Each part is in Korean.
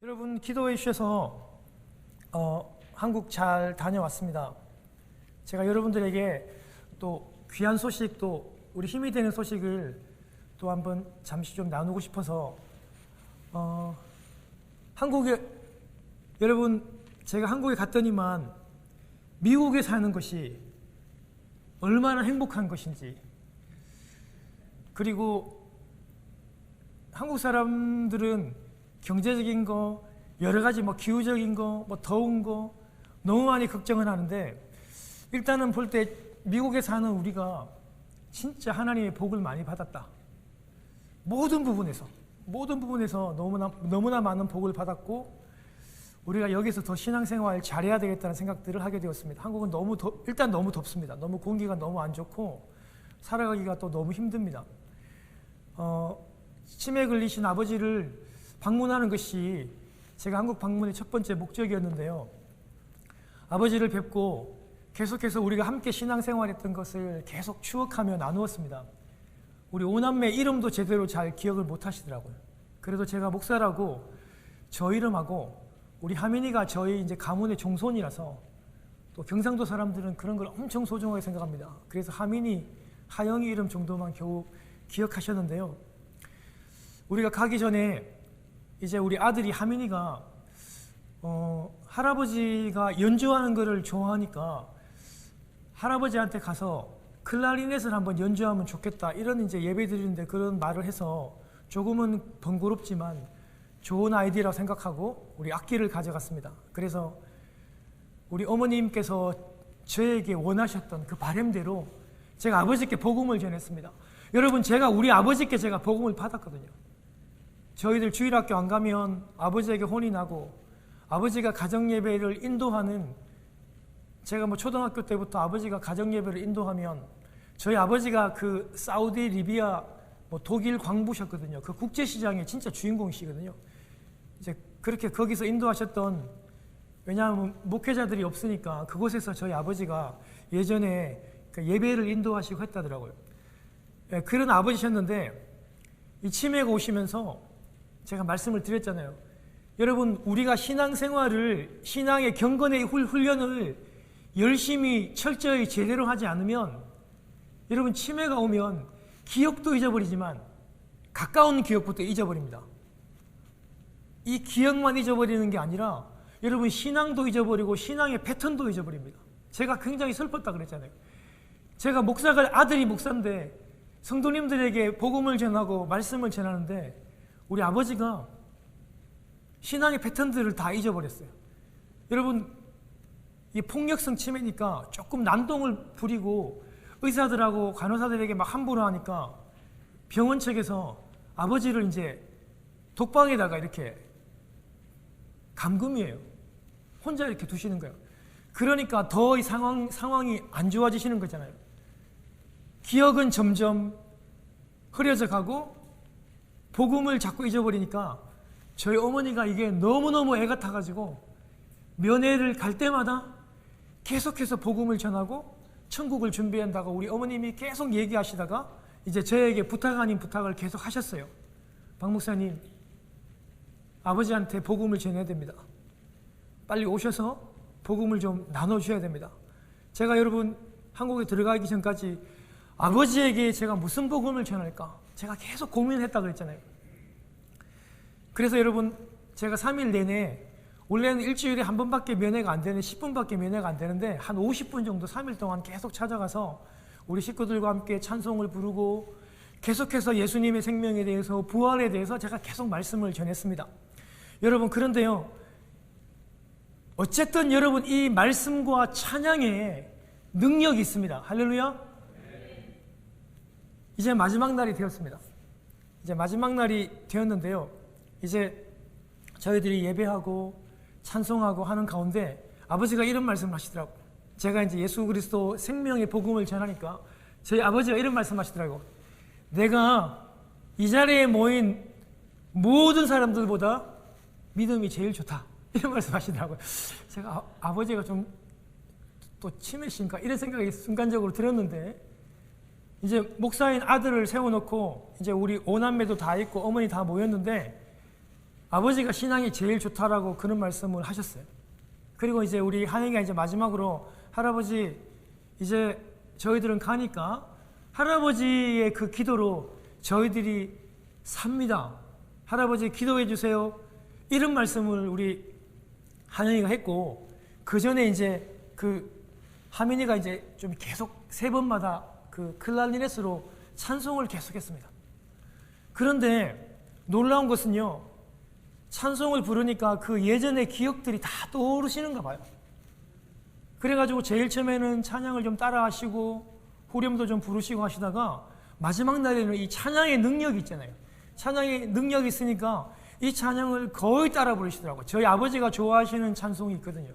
여러분 기도해 주셔서 한국 잘 다녀왔습니다. 제가 여러분들에게 또 귀한 소식, 또 우리 힘이 되는 소식을 또 한번 잠시 좀 나누고 싶어서 한국에 여러분 제가 한국에 갔더니만 미국에 사는 것이 얼마나 행복한 것인지, 그리고 한국 사람들은 경제적인 거, 여러 가지 기후적인 거, 더운 거 너무 많이 걱정을 하는데, 일단은 볼 때 미국에 사는 우리가 진짜 하나님의 복을 많이 받았다. 모든 부분에서 너무나 많은 복을 받았고, 우리가 여기서 더 신앙생활 잘해야 되겠다는 생각들을 하게 되었습니다. 한국은 일단 너무 덥습니다. 너무 공기가 너무 안 좋고 살아가기가 또 너무 힘듭니다. 치매 걸리신 아버지를 방문하는 것이 제가 한국 방문의 첫 번째 목적이었는데요. 아버지를 뵙고 계속해서 우리가 함께 신앙생활했던 것을 계속 추억하며 나누었습니다. 우리 오남매 이름도 제대로 잘 기억을 못 하시더라고요. 그래도 제가 목사라고 저 이름하고 우리 하민이가 저희 이제 가문의 종손이라서, 또 경상도 사람들은 그런 걸 엄청 소중하게 생각합니다. 그래서 하민이, 하영이 이름 정도만 겨우 기억하셨는데요. 우리가 가기 전에 이제 우리 아들이 하민이가 할아버지가 연주하는 거를 좋아하니까 할아버지한테 가서 클라리넷을 한번 연주하면 좋겠다, 이런 이제 예배 드리는데 그런 말을 해서 조금은 번거롭지만 좋은 아이디어라고 생각하고 우리 악기를 가져갔습니다. 그래서 우리 어머님께서 저에게 원하셨던 그 바람대로 제가 아버지께 복음을 전했습니다. 여러분, 우리 아버지께 제가 복음을 받았거든요. 저희들 주일학교 안 가면 아버지에게 혼이 나고, 아버지가 가정예배를 인도하는, 제가 초등학교 때부터 아버지가 가정예배를 인도하면 저희 아버지가 그 사우디, 리비아, 독일 광부셨거든요. 그 국제시장의 진짜 주인공이시거든요. 이제 그렇게 거기서 인도하셨던, 왜냐하면 목회자들이 없으니까 그곳에서 저희 아버지가 예전에 그 예배를 인도하시고 했다더라고요. 그런 아버지셨는데, 이 치매가 오시면서 제가 말씀을 드렸잖아요. 여러분, 우리가 신앙생활을, 신앙의 경건의 훈련을 열심히 철저히 제대로 하지 않으면, 여러분 치매가 오면 기억도 잊어버리지만 가까운 기억부터 잊어버립니다. 이 기억만 잊어버리는 게 아니라 여러분 신앙도 잊어버리고 신앙의 패턴도 잊어버립니다. 제가 굉장히 슬펐다 그랬잖아요. 제가 아들이 목사인데 성도님들에게 복음을 전하고 말씀을 전하는데 우리 아버지가 신앙의 패턴들을 다 잊어버렸어요. 여러분, 이 폭력성 치매니까 조금 난동을 부리고 의사들하고 간호사들에게 막 함부로 하니까 병원 측에서 아버지를 이제 독방에다가 이렇게 감금이에요. 혼자 이렇게 두시는 거예요. 그러니까 더 이 상황이 안 좋아지시는 거잖아요. 기억은 점점 흐려져 가고 복음을 자꾸 잊어버리니까 저희 어머니가 이게 너무너무 애가 타가지고 면회를 갈 때마다 계속해서 복음을 전하고 천국을 준비한다고 우리 어머님이 계속 얘기하시다가 이제 저에게 부탁 아닌 부탁을 계속 하셨어요. 박 목사님, 아버지한테 복음을 전해야 됩니다. 빨리 오셔서 복음을 좀 나눠주셔야 됩니다. 제가 여러분 한국에 들어가기 전까지 아버지에게 제가 무슨 복음을 전할까 제가 계속 고민했다 그랬잖아요. 그래서 여러분, 제가 3일 내내, 원래는 일주일에 한 번밖에 면회가 안 되는, 10분밖에 면회가 안 되는데 한 50분 정도 3일 동안 계속 찾아가서 우리 식구들과 함께 찬송을 부르고 계속해서 예수님의 생명에 대해서, 부활에 대해서 제가 계속 말씀을 전했습니다. 여러분, 그런데요, 어쨌든 여러분 이 말씀과 찬양에 능력이 있습니다. 할렐루야. 이제 마지막 날이 되었습니다. 이제 마지막 날이 되었는데요, 이제 저희들이 예배하고 찬송하고 하는 가운데 아버지가 이런 말씀을 하시더라고요. 제가 이제 예수 그리스도 생명의 복음을 전하니까 저희 아버지가 이런 말씀 하시더라고요. 내가 이 자리에 모인 모든 사람들보다 믿음이 제일 좋다, 이런 말씀 하시더라고요. 제가 아버지가 좀 또 치매신가 이런 생각이 순간적으로 들었는데, 이제 목사인 아들을 세워놓고 이제 우리 오남매도 다 있고 어머니 다 모였는데 아버지가 신앙이 제일 좋다라고 그런 말씀을 하셨어요. 그리고 이제 우리 한영이가 이제 마지막으로 할아버지 이제 저희들은 가니까 할아버지의 그 기도로 저희들이 삽니다. 할아버지 기도해 주세요. 이런 말씀을 우리 한영이가 했고, 그 전에 이제 그 하민이가 이제 좀 계속 세 번마다 그 클라리넷으로 찬송을 계속했습니다. 그런데 놀라운 것은요, 찬송을 부르니까 그 예전의 기억들이 다 떠오르시는가 봐요. 그래가지고 제일 처음에는 찬양을 좀 따라 하시고 후렴도 좀 부르시고 하시다가 마지막 날에는 이 찬양의 능력이 있잖아요. 찬양의 능력이 있으니까 이 찬양을 거의 따라 부르시더라고요. 저희 아버지가 좋아하시는 찬송이 있거든요.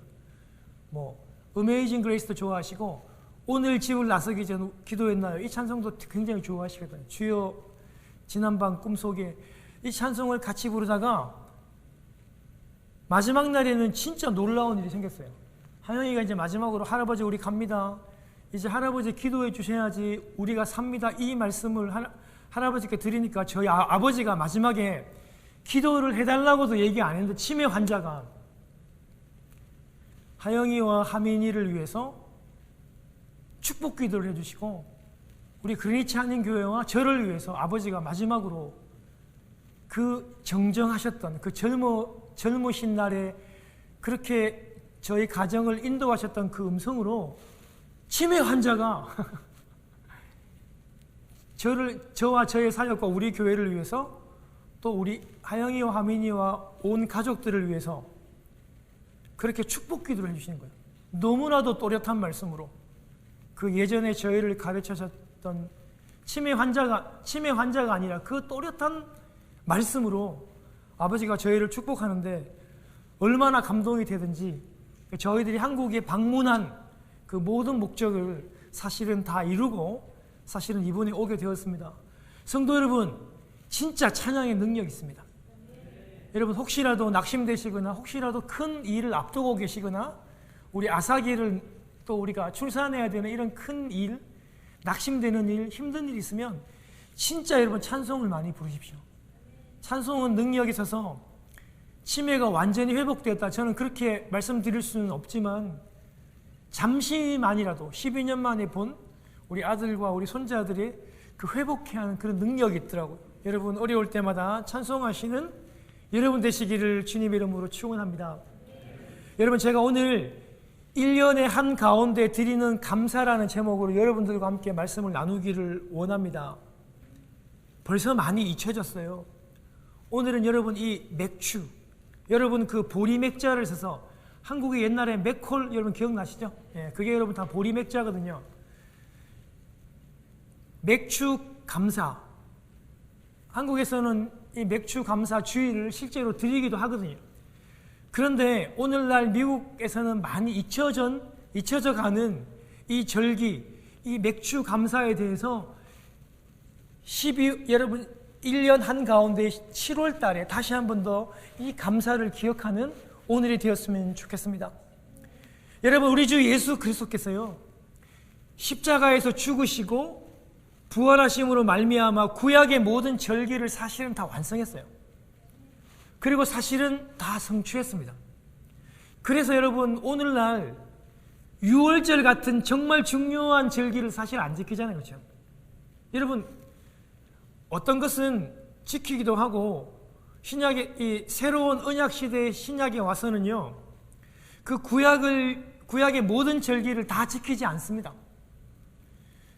뭐 어메이징 그레이스도 좋아하시고 오늘 집을 나서기 전 기도했나요? 이 찬송도 굉장히 좋아하시거든요. 주여 지난밤 꿈속에 이 찬송을 같이 부르다가 마지막 날에는 진짜 놀라운 일이 생겼어요. 한영이가 이제 마지막으로 할아버지 우리 갑니다. 이제 할아버지 기도해 주셔야지 우리가 삽니다. 이 말씀을 할아버지께 드리니까 저희 아버지가 마지막에 기도를 해달라고도 얘기 안 했는데 치매 환자가 하영이와 하민이를 위해서 축복 기도를 해주시고 우리 그리니치 한인교회와 저를 위해서 아버지가 마지막으로 그 정정하셨던 그 젊으신 날에 그렇게 저희 가정을 인도하셨던 그 음성으로 치매 환자가 저와 저의 사역과 우리 교회를 위해서 또 우리 하영이와 하민이와 온 가족들을 위해서 그렇게 축복 기도를 해주시는 거예요. 너무나도 또렷한 말씀으로 그 예전에 저희를 가르쳐셨던 치매 환자가 아니라 그 또렷한 말씀으로 아버지가 저희를 축복하는데 얼마나 감동이 되든지 저희들이 한국에 방문한 그 모든 목적을 사실은 다 이루고 사실은 이번에 오게 되었습니다. 성도 여러분, 진짜 찬양의 능력이 있습니다. 여러분 혹시라도 낙심되시거나 혹시라도 큰 일을 앞두고 계시거나 우리 아사기를 또 우리가 출산해야 되는 이런 큰 일, 낙심되는 일, 힘든 일 있으면 진짜 여러분 찬송을 많이 부르십시오. 찬송은 능력이 있어서 치매가 완전히 회복되었다. 저는 그렇게 말씀드릴 수는 없지만 잠시만이라도 12년 만에 본 우리 아들과 우리 손자들이 그 회복해야 하는 그런 능력이 있더라고요. 여러분 어려울 때마다 찬송하시는 여러분 되시기를 주님의 이름으로 축원합니다. 여러분 제가 오늘 1년의 한 가운데 드리는 감사라는 제목으로 여러분들과 함께 말씀을 나누기를 원합니다. 벌써 많이 잊혀졌어요. 오늘은 여러분 이 맥주, 여러분 그 보리맥자를 써서 한국의 옛날에 맥콜 여러분 기억나시죠? 예, 그게 여러분 다 보리맥자거든요. 맥주 감사. 한국에서는 이 맥주 감사 주일을 실제로 드리기도 하거든요. 그런데 오늘날 미국에서는 많이 잊혀져 가는 이 절기, 이 맥주 감사에 대해서 여러분 1년 한가운데 7월 달에 다시 한 번 더 이 감사를 기억하는 오늘이 되었으면 좋겠습니다. 여러분 우리 주 예수 그리스도께서요 십자가에서 죽으시고 부활하심으로 말미암아 구약의 모든 절기를 사실은 다 완성했어요. 그리고 사실은 다 성취했습니다. 그래서 여러분 오늘날 유월절 같은 정말 중요한 절기를 사실 안 지키잖아요. 그렇죠? 여러분 어떤 것은 지키기도 하고 신약의 이 새로운 언약 시대의 신약에 와서는요 그 구약의 모든 절기를 다 지키지 않습니다.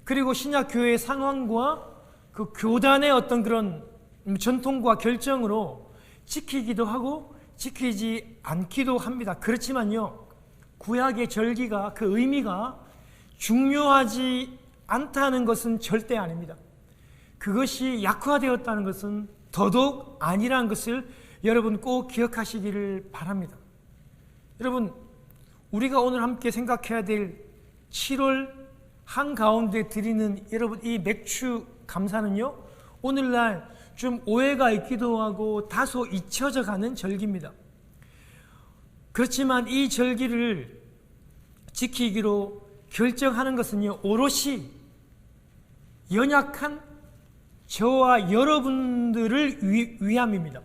그리고 신약 교회의 상황과 그 교단의 어떤 그런 전통과 결정으로 지키기도 하고 지키지 않기도 합니다. 그렇지만요 구약의 절기가 그 의미가 중요하지 않다는 것은 절대 아닙니다. 그것이 약화되었다는 것은 더더욱 아니라는 것을 여러분 꼭 기억하시기를 바랍니다. 여러분 우리가 오늘 함께 생각해야 될 7월 한가운데 드리는 여러분 이 맥주 감사는요 오늘날 좀 오해가 있기도 하고 다소 잊혀져 가는 절기입니다. 그렇지만 이 절기를 지키기로 결정하는 것은요 오롯이 연약한 저와 여러분들을 위함입니다.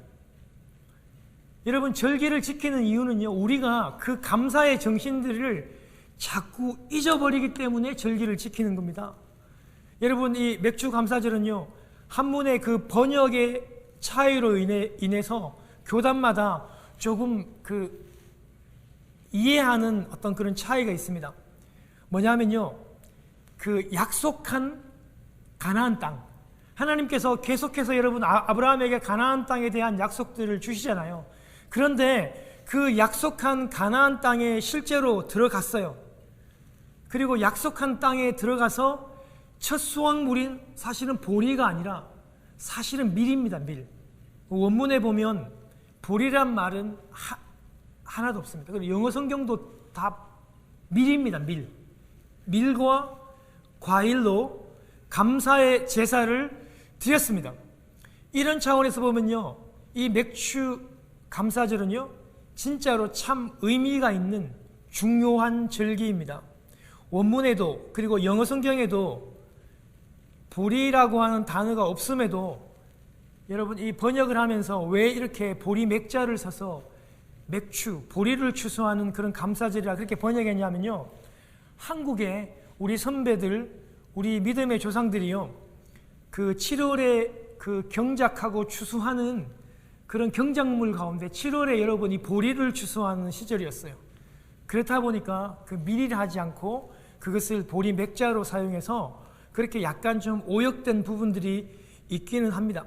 여러분, 절기를 지키는 이유는요, 우리가 그 감사의 정신들을 자꾸 잊어버리기 때문에 절기를 지키는 겁니다. 여러분, 이 맥주 감사절은요, 한문의 그 번역의 차이로 인해서 교단마다 조금 이해하는 어떤 그런 차이가 있습니다. 뭐냐면요, 그 약속한 가나안 땅, 하나님께서 계속해서 여러분 아브라함에게 가나안 땅에 대한 약속들을 주시잖아요. 그런데 그 약속한 가나안 땅에 실제로 들어갔어요. 그리고 약속한 땅에 들어가서 첫 수확물인 사실은 보리가 아니라 사실은 밀입니다. 밀. 원문에 보면 보리란 말은 하나도 없습니다. 그리고 영어 성경도 다 밀입니다. 밀. 밀과 과일로 감사의 제사를 드렸습니다. 이런 차원에서 보면요, 이 맥주 감사절은요, 진짜로 참 의미가 있는 중요한 절기입니다. 원문에도 그리고 영어 성경에도 보리라고 하는 단어가 없음에도 여러분, 이 번역을 하면서 왜 이렇게 보리 맥자를 써서 맥주, 보리를 추수하는 그런 감사절이라 그렇게 번역했냐면요, 한국에 우리 선배들, 우리 믿음의 조상들이요, 그 7월에 그 경작하고 추수하는 그런 경작물 가운데 7월에 여러분이 보리를 추수하는 시절이었어요. 그렇다 보니까 그 미리를 하지 않고 그것을 보리 맥자로 사용해서 그렇게 약간 좀 오역된 부분들이 있기는 합니다.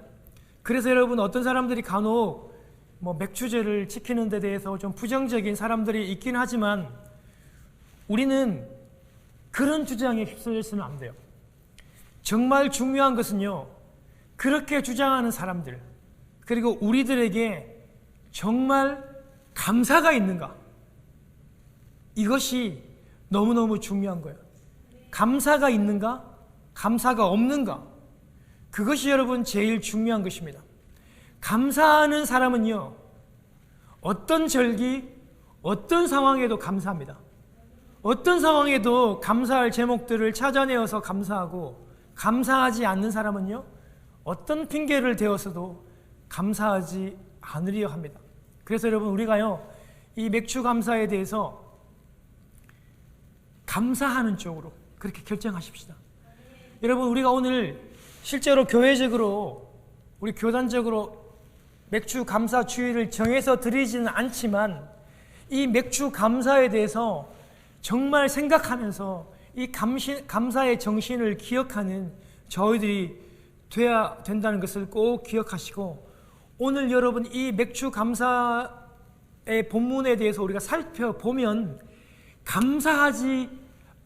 그래서 여러분, 어떤 사람들이 간혹 뭐 맥주제를 지키는 데 대해서 좀 부정적인 사람들이 있긴 하지만 우리는 그런 주장에 휩쓸려서는 안 돼요. 정말 중요한 것은요, 그렇게 주장하는 사람들, 그리고 우리들에게 정말 감사가 있는가, 이것이 너무너무 중요한 거예요. 감사가 있는가, 감사가 없는가, 그것이 여러분 제일 중요한 것입니다. 감사하는 사람은요, 어떤 절기, 어떤 상황에도 감사합니다. 어떤 상황에도 감사할 제목들을 찾아내어서 감사하고, 감사하지 않는 사람은요, 어떤 핑계를 대어서도 감사하지 않으려 합니다. 그래서 여러분, 우리가요, 이 맥주 감사에 대해서 감사하는 쪽으로 그렇게 결정하십시다. 여러분, 우리가 오늘 실제로 교회적으로, 우리 교단적으로 맥주 감사 주일을 정해서 드리지는 않지만 이 맥주 감사에 대해서 정말 생각하면서 이 감사의 정신을 기억하는 저희들이 돼야 된다는 것을 꼭 기억하시고, 오늘 여러분 이 맥주 감사의 본문에 대해서 우리가 살펴보면 감사하지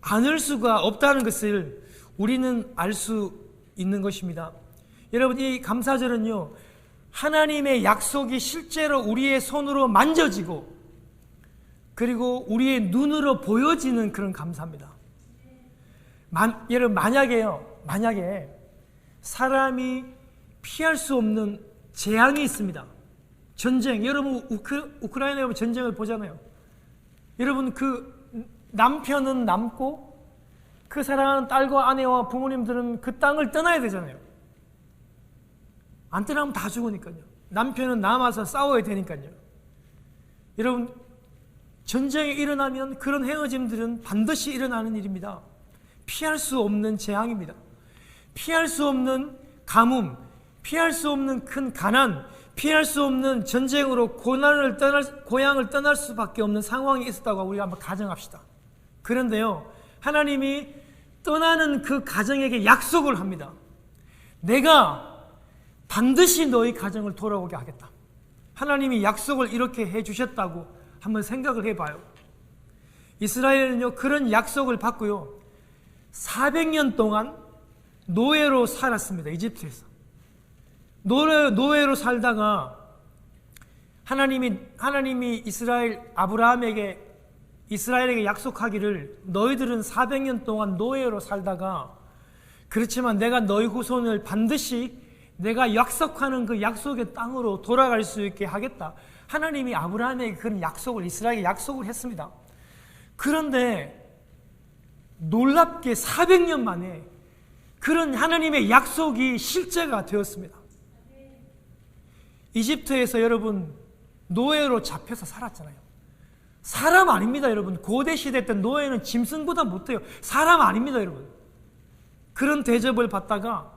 않을 수가 없다는 것을 우리는 알 수 있는 것입니다. 여러분, 이 감사절은요, 하나님의 약속이 실제로 우리의 손으로 만져지고 그리고 우리의 눈으로 보여지는 그런 감사입니다. 여러분, 만약에 사람이 피할 수 없는 재앙이 있습니다. 전쟁, 여러분 우크라이나에 보면 전쟁을 보잖아요. 여러분, 그 남편은 남고 그 사랑하는 딸과 아내와 부모님들은 그 땅을 떠나야 되잖아요. 안 떠나면 다 죽으니까요. 남편은 남아서 싸워야 되니까요. 여러분, 전쟁이 일어나면 그런 헤어짐들은 반드시 일어나는 일입니다. 피할 수 없는 재앙입니다. 피할 수 없는 가뭄, 피할 수 없는 큰 가난, 피할 수 없는 전쟁으로 고향을 떠날 수밖에 없는 상황이 있었다고 우리가 한번 가정합시다. 그런데요, 하나님이 떠나는 그 가정에게 약속을 합니다. 내가 반드시 너희 가정을 돌아오게 하겠다. 하나님이 약속을 이렇게 해주셨다고 한번 생각을 해봐요. 이스라엘은요, 그런 약속을 받고요, 400년 동안 노예로 살았습니다. 이집트에서. 노예로 살다가 하나님이 이스라엘에게 약속하기를, 너희들은 400년 동안 노예로 살다가 그렇지만 내가 너희 후손을 반드시 내가 약속하는 그 약속의 땅으로 돌아갈 수 있게 하겠다. 하나님이 아브라함에게 그런 약속을, 이스라엘에게 약속을 했습니다. 그런데 놀랍게 400년 만에 그런 하나님의 약속이 실제가 되었습니다. 이집트에서 여러분 노예로 잡혀서 살았잖아요. 사람 아닙니다, 여러분. 고대 시대 때 노예는 짐승보다 못해요. 사람 아닙니다, 여러분. 그런 대접을 받다가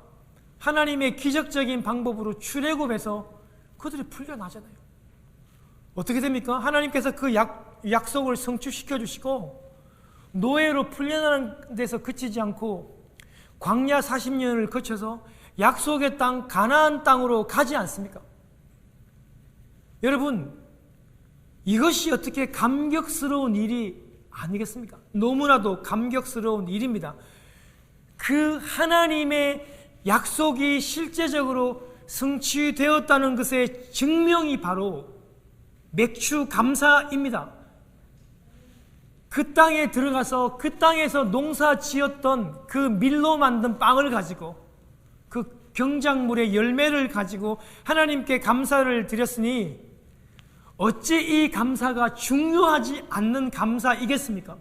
하나님의 기적적인 방법으로 출애굽해서 그들이 풀려나잖아요. 어떻게 됩니까? 하나님께서 그 약속을 성취시켜 주시고 노예로 풀려나는 데서 그치지 않고 광야 40년을 거쳐서 약속의 땅 가나안 땅으로 가지 않습니까? 여러분, 이것이 어떻게 감격스러운 일이 아니겠습니까? 너무나도 감격스러운 일입니다. 그 하나님의 약속이 실제적으로 성취되었다는 것의 증명이 바로 맥주 감사입니다. 그 땅에 들어가서 그 땅에서 농사 지었던 그 밀로 만든 빵을 가지고 그 경작물의 열매를 가지고 하나님께 감사를 드렸으니 어찌 이 감사가 중요하지 않는 감사이겠습니까?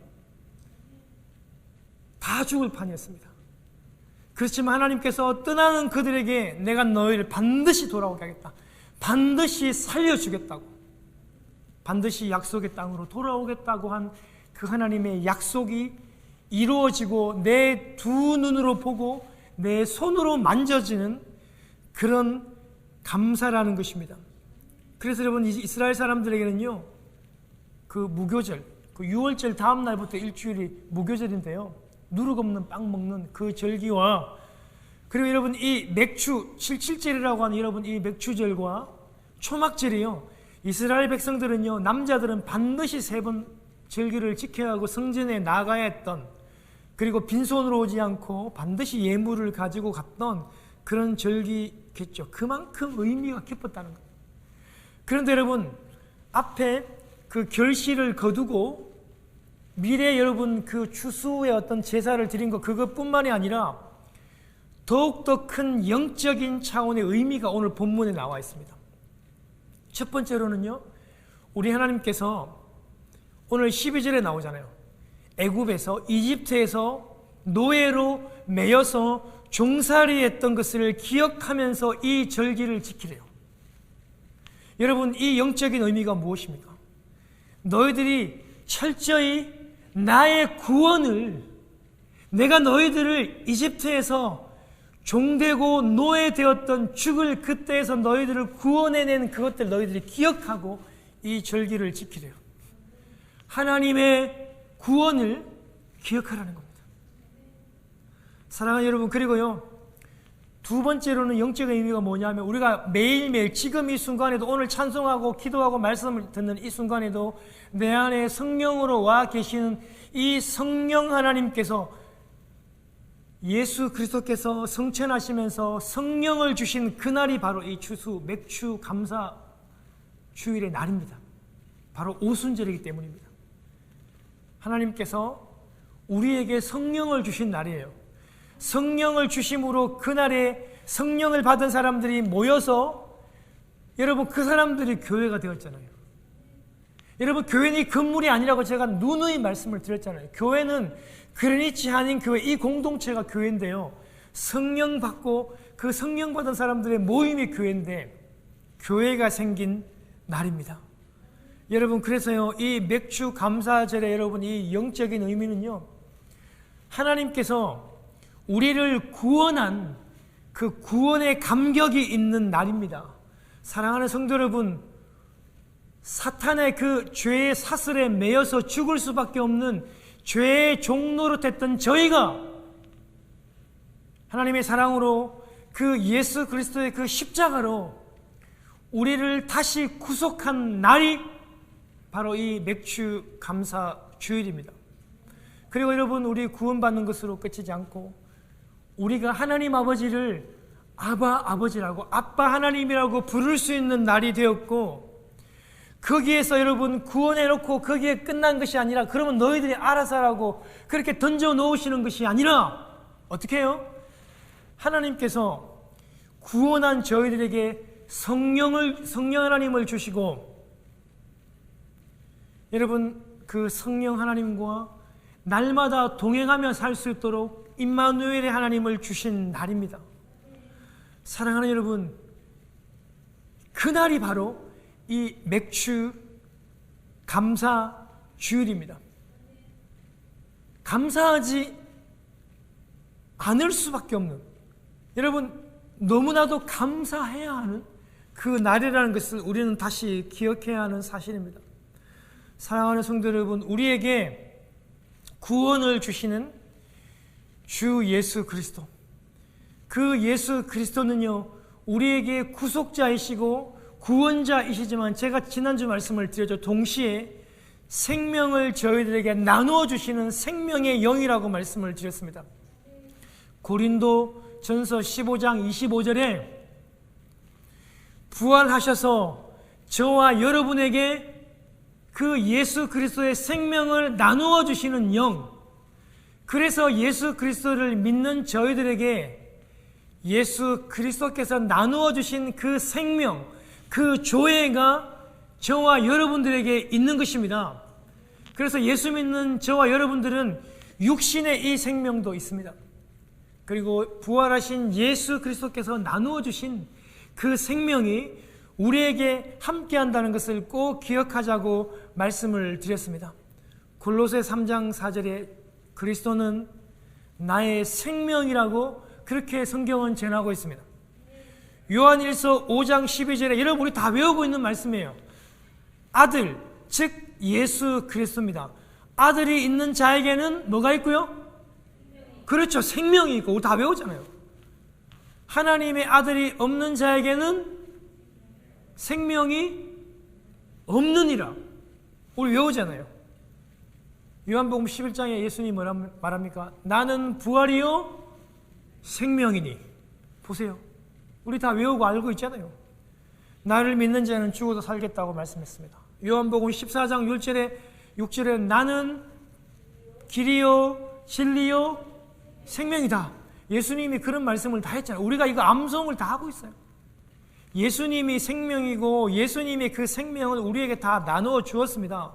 다 죽을 판이었습니다. 그렇지만 하나님께서 떠나는 그들에게 내가 너희를 반드시 돌아오게 하겠다. 반드시 살려주겠다고. 반드시 약속의 땅으로 돌아오겠다고 한 그 하나님의 약속이 이루어지고 내 두 눈으로 보고 내 손으로 만져지는 그런 감사라는 것입니다. 그래서 여러분, 이스라엘 사람들에게는요, 그 무교절, 그 6월절 다음 날부터 일주일이 무교절인데요, 누룩 없는 빵 먹는 그 절기와, 그리고 여러분 이 맥주 77절이라고 하는 여러분 이 맥주절과 초막절이요, 이스라엘 백성들은요, 남자들은 반드시 3번 절기를 지켜야 하고 성전에 나가야 했던, 그리고 빈손으로 오지 않고 반드시 예물을 가지고 갔던 그런 절기겠죠. 그만큼 의미가 깊었다는 거예요. 그런데 여러분, 앞에 그 결실을 거두고 미래 여러분 그 추수의 어떤 제사를 드린 것, 그것뿐만이 아니라 더욱더 큰 영적인 차원의 의미가 오늘 본문에 나와 있습니다. 첫 번째로는요, 우리 하나님께서 오늘 12절에 나오잖아요. 애굽에서, 이집트에서 노예로 매여서 종살이 했던 것을 기억하면서 이 절기를 지키래요. 여러분, 이 영적인 의미가 무엇입니까? 너희들이 철저히 나의 구원을, 내가 너희들을 이집트에서 종되고 노예되었던 죽을 그때에서 너희들을 구원해낸 그것들 너희들이 기억하고 이 절기를 지키래요. 하나님의 구원을 기억하라는 겁니다. 사랑하는 여러분, 그리고요, 두 번째로는 영적인 의미가 뭐냐면, 우리가 매일매일 지금 이 순간에도, 오늘 찬송하고 기도하고 말씀을 듣는 이 순간에도 내 안에 성령으로 와 계시는 이 성령 하나님께서, 예수 그리스도께서 성천하시면서 성령을 주신 그날이 바로 이 추수 맥주 감사 주일의 날입니다. 바로 오순절이기 때문입니다. 하나님께서 우리에게 성령을 주신 날이에요. 성령을 주심으로 그날에 성령을 받은 사람들이 모여서, 여러분, 그 사람들이 교회가 되었잖아요. 여러분, 교회는 이 건물이 아니라고 제가 누누이 말씀을 드렸잖아요. 교회는 그레니치 한인 교회, 이 공동체가 교회인데요, 성령 받고 그 성령 받은 사람들의 모임이 교회인데, 교회가 생긴 날입니다. 여러분, 그래서요, 이 맥주 감사절에 여러분 이 영적인 의미는요, 하나님께서 우리를 구원한 그 구원의 감격이 있는 날입니다. 사랑하는 성도 여러분, 사탄의 그 죄의 사슬에 매여서 죽을 수밖에 없는 죄의 종로로 됐던 저희가 하나님의 사랑으로 그 예수 그리스도의 그 십자가로 우리를 다시 구속한 날이 바로 이 맥주 감사 주일입니다. 그리고 여러분, 우리 구원받는 것으로 끝이지 않고 우리가 하나님 아버지를 아버지라고, 아빠 하나님이라고 부를 수 있는 날이 되었고, 거기에서 여러분 구원해놓고 거기에 끝난 것이 아니라, 그러면 너희들이 알아서 하라고 그렇게 던져 놓으시는 것이 아니라 어떻게 해요? 하나님께서 구원한 저희들에게 성령 하나님을 주시고, 여러분 그 성령 하나님과 날마다 동행하며 살 수 있도록 임마누엘의 하나님을 주신 날입니다. 사랑하는 여러분, 그날이 바로 이 맥주 감사 주일입니다. 감사하지 않을 수밖에 없는, 여러분 너무나도 감사해야 하는 그 날이라는 것을 우리는 다시 기억해야 하는 사실입니다. 사랑하는 성도 여러분, 우리에게 구원을 주시는 주 예수 그리스도, 그 예수 그리스도는요 우리에게 구속자이시고 구원자이시지만, 제가 지난주 말씀을 드렸죠. 동시에 생명을 저희들에게 나누어 주시는 생명의 영이라고 말씀을 드렸습니다. 고린도 전서 15장 25절에 부활하셔서 저와 여러분에게 그 예수 그리스도의 생명을 나누어 주시는 영, 그래서 예수 그리스도를 믿는 저희들에게 예수 그리스도께서 나누어 주신 그 생명, 그 조회가 저와 여러분들에게 있는 것입니다. 그래서 예수 믿는 저와 여러분들은 육신의 이 생명도 있습니다. 그리고 부활하신 예수 그리스도께서 나누어 주신 그 생명이 우리에게 함께한다는 것을 꼭 기억하자고 말씀을 드렸습니다. 골로새 3장 4절에 그리스도는 나의 생명이라고 그렇게 성경은 전하고 있습니다. 요한일서 5장 12절에, 여러분 우리 다 외우고 있는 말씀이에요. 아들, 즉 예수 그리스도입니다. 아들이 있는 자에게는 뭐가 있고요? 그렇죠, 생명이 있고. 우리 다 외우잖아요. 하나님의 아들이 없는 자에게는 생명이 없느니라, 우리 외우잖아요. 요한복음 11장에 예수님이 뭐라 말합니까? 나는 부활이요 생명이니. 보세요, 우리 다 외우고 알고 있잖아요. 나를 믿는 자는 죽어도 살겠다고 말씀했습니다. 요한복음 14장 6절에 나는 길이요 진리요 생명이다. 예수님이 그런 말씀을 다 했잖아요. 우리가 이거 암송을 다 하고 있어요. 예수님이 생명이고 예수님이 그 생명을 우리에게 다 나누어 주었습니다.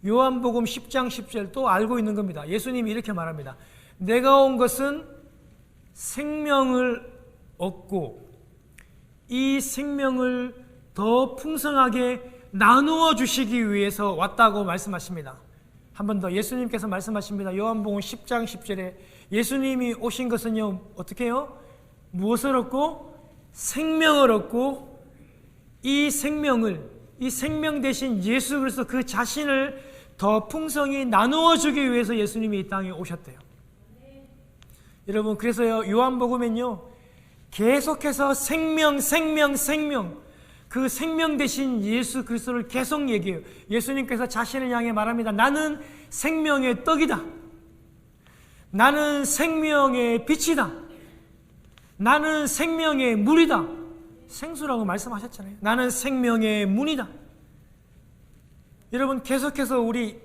요한복음 10장 10절 또 알고 있는 겁니다. 예수님이 이렇게 말합니다. 내가 온 것은 생명을 얻고 이 생명을 더 풍성하게 나누어 주시기 위해서 왔다고 말씀하십니다. 한 번 더 예수님께서 말씀하십니다. 요한복음 10장 10절에 예수님이 오신 것은요 어떻게 해요? 무엇을 얻고? 생명을 얻고, 이 생명을, 이 생명 대신 예수 그리스도 그 자신을 더 풍성히 나누어 주기 위해서 예수님이 이 땅에 오셨대요. 여러분, 그래서요 요한복음엔요 계속해서 생명, 그 생명 대신 예수 그리스도를 계속 얘기해요. 예수님께서 자신을 향해 말합니다. 나는 생명의 떡이다. 나는 생명의 빛이다. 나는 생명의 물이다. 생수라고 말씀하셨잖아요. 나는 생명의 문이다. 여러분, 계속해서 우리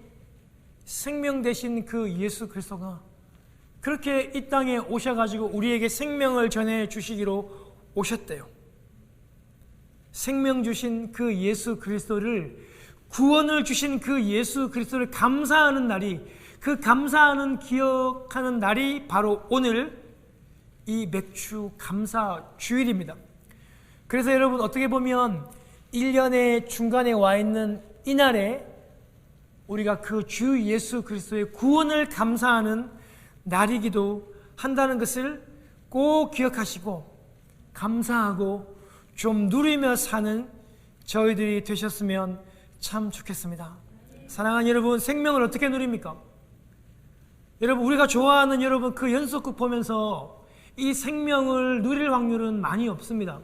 생명 되신 그 예수 그리스도가 그렇게 이 땅에 오셔가지고 우리에게 생명을 전해 주시기로 오셨대요. 생명 주신 그 예수 그리스도를, 구원을 주신 그 예수 그리스도를 감사하는 날이, 그 감사하는 기억하는 날이 바로 오늘 이 맥주 감사 주일입니다. 그래서 여러분, 어떻게 보면 1년의 중간에 와 있는 이 날에 우리가 그 주 예수 그리스도의 구원을 감사하는 날이기도 한다는 것을 꼭 기억하시고 감사하고 좀 누리며 사는 저희들이 되셨으면 참 좋겠습니다. 사랑하는 여러분, 생명을 어떻게 누립니까? 여러분, 우리가 좋아하는 여러분 그 연속극 보면서 이 생명을 누릴 확률은 많이 없습니다.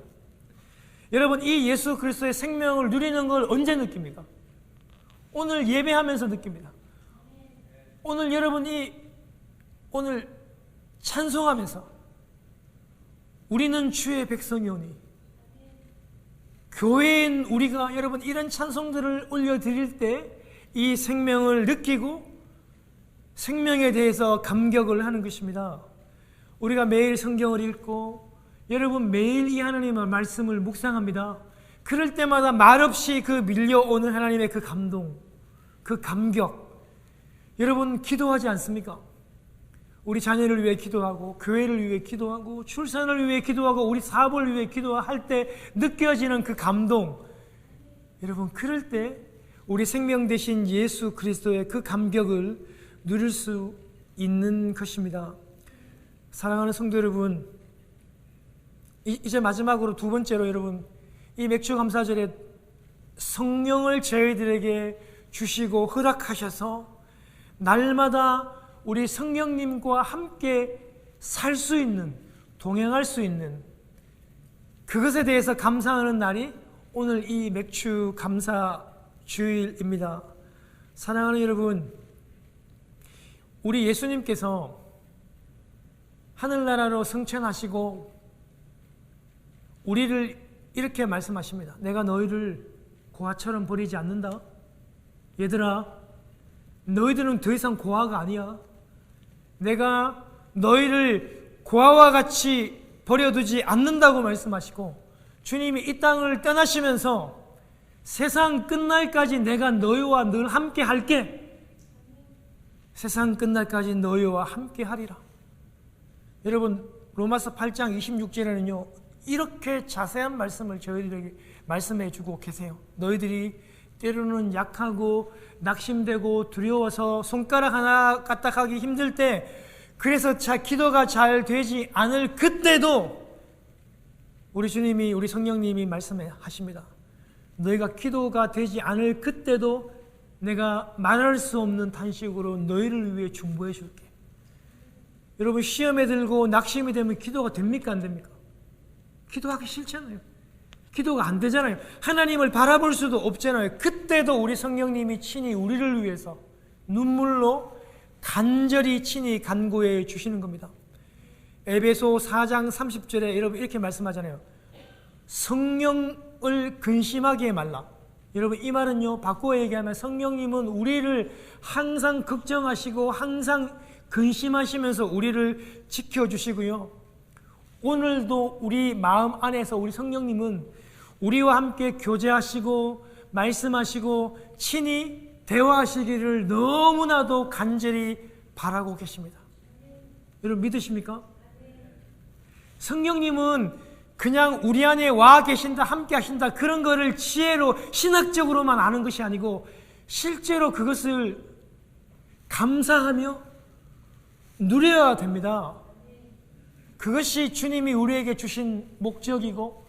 여러분, 이 예수 그리스도의 생명을 누리는 걸 언제 느낍니까? 오늘 예배하면서 느낍니다. 오늘 여러분이 오늘 찬송하면서 우리는 주의 백성이오니, 교회인 우리가 여러분 이런 찬송들을 올려드릴 때 이 생명을 느끼고 생명에 대해서 감격을 하는 것입니다. 우리가 매일 성경을 읽고 여러분 매일 이 하나님의 말씀을 묵상합니다. 그럴 때마다 말없이 그 밀려오는 하나님의 그 감동, 그 감격, 여러분 기도하지 않습니까? 우리 자녀를 위해 기도하고 교회를 위해 기도하고 출산을 위해 기도하고 우리 사업을 위해 기도할 때 느껴지는 그 감동, 여러분, 그럴 때 우리 생명 되신 예수 그리스도의 그 감격을 누릴 수 있는 것입니다. 사랑하는 성도 여러분, 이제 마지막으로 두 번째로 여러분, 이 맥주 감사절에 성령을 저희들에게 주시고 허락하셔서 날마다 우리 성령님과 함께 살 수 있는, 동행할 수 있는 그것에 대해서 감사하는 날이 오늘 이 맥주 감사 주일입니다. 사랑하는 여러분, 우리 예수님께서 하늘나라로 승천하시고 우리를 이렇게 말씀하십니다. 내가 너희를 고아처럼 버리지 않는다. 얘들아, 너희들은 더 이상 고아가 아니야. 내가 너희를 고아와 같이 버려두지 않는다고 말씀하시고, 주님이 이 땅을 떠나시면서 세상 끝날까지 내가 너희와 늘 함께 할게. 세상 끝날까지 너희와 함께 하리라. 여러분, 로마서 8장 26절에는요 이렇게 자세한 말씀을 저희들에게 말씀해 주고 계세요. 너희들이 때로는 약하고 낙심되고 두려워서 손가락 하나 까딱하기 힘들 때, 그래서 기도가 잘 되지 않을 그때도 우리 주님이, 우리 성령님이 말씀하십니다. 너희가 기도가 되지 않을 그때도 내가 말할 수 없는 탄식으로 너희를 위해 중보해 줄게. 여러분, 시험에 들고 낙심이 되면 기도가 됩니까, 안 됩니까? 기도하기 싫잖아요. 기도가 안 되잖아요. 하나님을 바라볼 수도 없잖아요. 그때도 우리 성령님이 친히 우리를 위해서 눈물로 간절히 친히 간구해 주시는 겁니다. 에베소 4장 30절에 여러분 이렇게 말씀하잖아요. 성령을 근심하게 말라. 여러분, 이 말은요, 바꾸어 얘기하면 성령님은 우리를 항상 걱정하시고 항상 근심하시면서 우리를 지켜주시고요, 오늘도 우리 마음 안에서 우리 성령님은 우리와 함께 교제하시고 말씀하시고 친히 대화하시기를 너무나도 간절히 바라고 계십니다. 여러분, 믿으십니까? 성령님은 그냥 우리 안에 와 계신다, 함께 하신다, 그런 거를 지혜로 신학적으로만 아는 것이 아니고 실제로 그것을 감사하며 누려야 됩니다. 그것이 주님이 우리에게 주신 목적이고,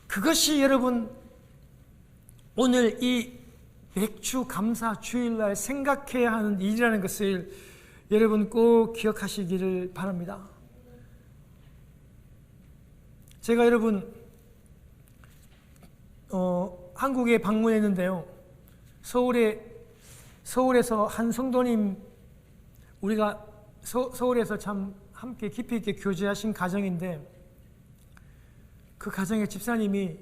그것이 여러분 오늘 이 맥주 감사 주일날 생각해야 하는 일이라는 것을 여러분 꼭 기억하시기를 바랍니다. 제가 여러분 한국에 방문했는데요, 서울에서 한 성도님, 우리가 서울에서 참 함께 깊이 있게 교제하신 가정인데, 그 가정의 집사님이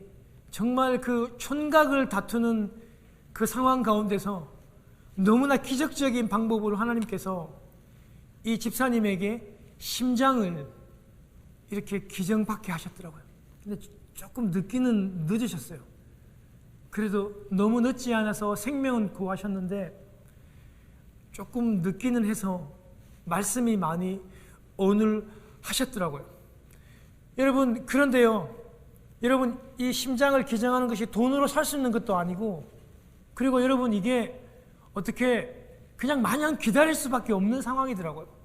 정말 그 촌각을 다투는 그 상황 가운데서 너무나 기적적인 방법으로 하나님께서 이 집사님에게 심장을 이렇게 기정받게 하셨더라고요. 근데 조금 늦기는 늦으셨어요. 그래도 너무 늦지 않아서 생명은 구하셨는데 조금 늦기는 해서 말씀이 많이 어눌하셨더라고요. 여러분, 그런데요, 여러분, 이 심장을 기증하는 것이 돈으로 살 수 있는 것도 아니고, 그리고 여러분, 이게 어떻게 그냥 마냥 기다릴 수밖에 없는 상황이더라고요.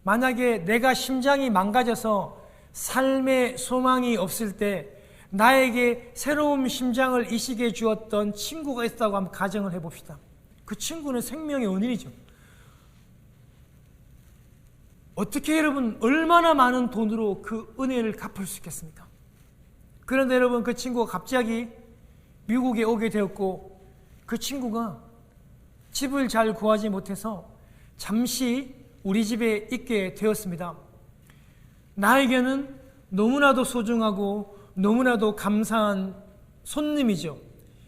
만약에 내가 심장이 망가져서 삶의 소망이 없을 때 나에게 새로운 심장을 이식해 주었던 친구가 있다고 한번 가정을 해봅시다. 그 친구는 생명의 은인이죠. 어떻게 여러분, 얼마나 많은 돈으로 그 은혜를 갚을 수 있겠습니까? 그런데 여러분, 그 친구가 갑자기 미국에 오게 되었고, 그 친구가 집을 잘 구하지 못해서 잠시 우리 집에 있게 되었습니다. 나에게는 너무나도 소중하고 너무나도 감사한 손님이죠.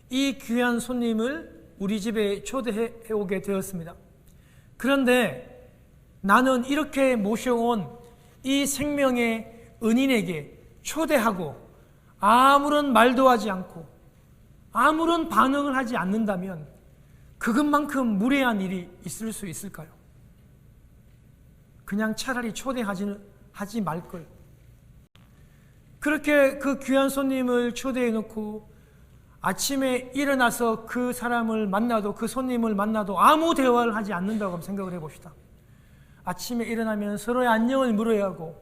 이 귀한 손님을 우리 집에 초대해 오게 되었습니다. 그런데 나는 이렇게 모셔온 이 생명의 은인에게 초대하고 아무런 말도 하지 않고 아무런 반응을 하지 않는다면 그것만큼 무례한 일이 있을 수 있을까요? 그냥 차라리 초대하지 말걸. 그렇게 그 귀한 손님을 초대해 놓고 아침에 일어나서 그 사람을 만나도, 그 손님을 만나도 아무 대화를 하지 않는다고 생각을 해봅시다. 아침에 일어나면 서로의 안녕을 물어야 하고,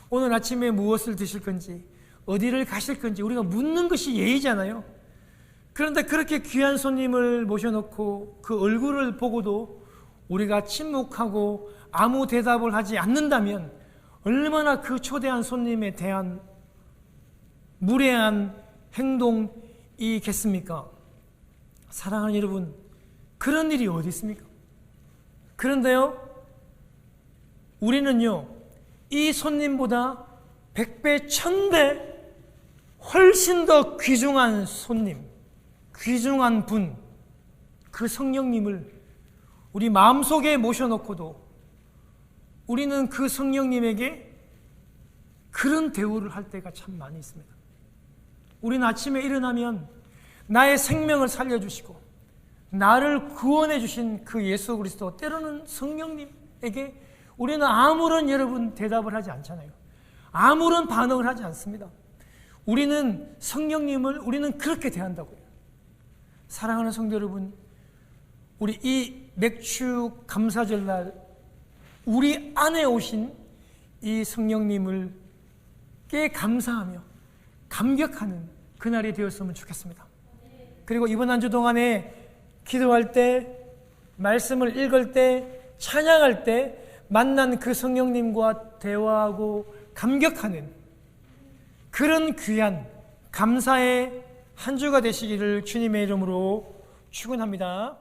오늘 아침에 무엇을 드실 건지, 어디를 가실 건지 우리가 묻는 것이 예의잖아요. 그런데 그렇게 귀한 손님을 모셔놓고 그 얼굴을 보고도 우리가 침묵하고 아무 대답을 하지 않는다면 얼마나 그 초대한 손님에 대한 무례한 행동이겠습니까? 사랑하는 여러분, 그런 일이 어디 있습니까? 그런데요, 우리는요, 이 손님보다 100배, 1000배 훨씬 더 귀중한 손님, 귀중한 분, 그 성령님을 우리 마음속에 모셔놓고도 우리는 그 성령님에게 그런 대우를 할 때가 참 많이 있습니다. 우리는 아침에 일어나면 나의 생명을 살려주시고 나를 구원해 주신 그 예수 그리스도, 때로는 성령님에게 우리는 아무런 여러분 대답을 하지 않잖아요. 아무런 반응을 하지 않습니다. 우리는 성령님을 우리는 그렇게 대한다고요. 사랑하는 성도 여러분, 우리 이 맥주 감사절날 우리 안에 오신 이 성령님을 꽤 감사하며 감격하는 그날이 되었으면 좋겠습니다. 그리고 이번 한 주 동안에 기도할 때, 말씀을 읽을 때, 찬양할 때 만난 그 성령님과 대화하고 감격하는 그런 귀한 감사의 한 주가 되시기를 주님의 이름으로 축원합니다.